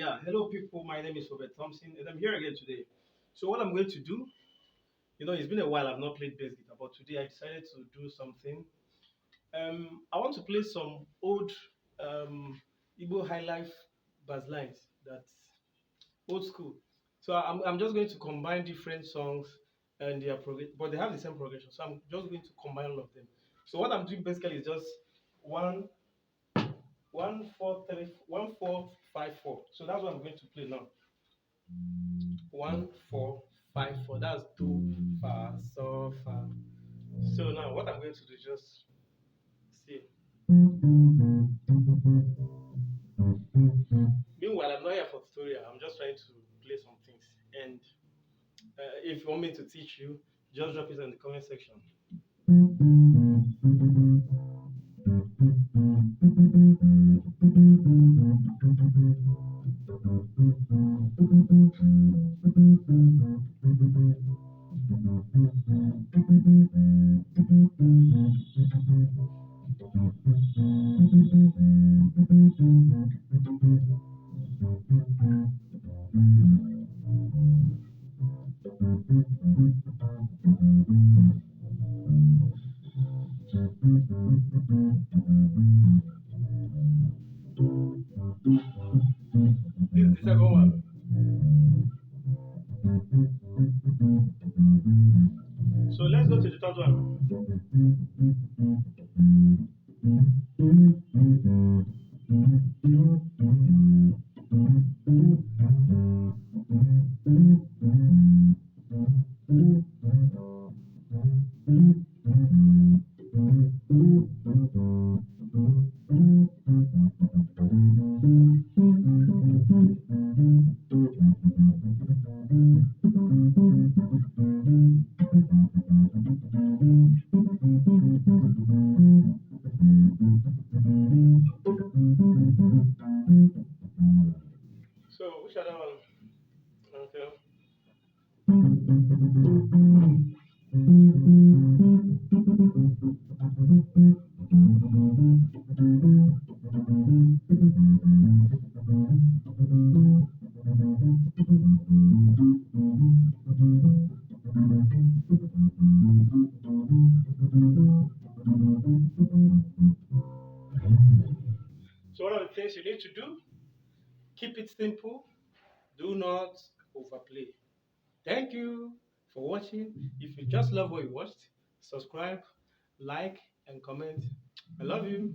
Yeah, hello people. My name is Robert Thompson, and I'm here again today. So what I'm going to do, it's been a while I've not played bass guitar, but today I decided to do something. I want to play some old Igbo Highlife Basslines, that's old school. So I'm just going to combine different songs and their progression, but they have the same progression. So I'm just going to combine all of them. So what I'm doing basically is just one, 1 4 3 1 4 5 4. So that's what I'm going to play now. 1 4 5 4. That's do, fa, so, fa. So now what I'm going to do is just see. Meanwhile, I'm not here for tutorial. I'm just trying to play some things. And if you want me to teach you, just drop it in the comment section. This is the second one. So let's go to the third one. So which other one? Okay. So one of the things you need to do, keep it simple. Do not overplay. Thank you for watching. If you just love what you watched, subscribe, like, and comment. I love you.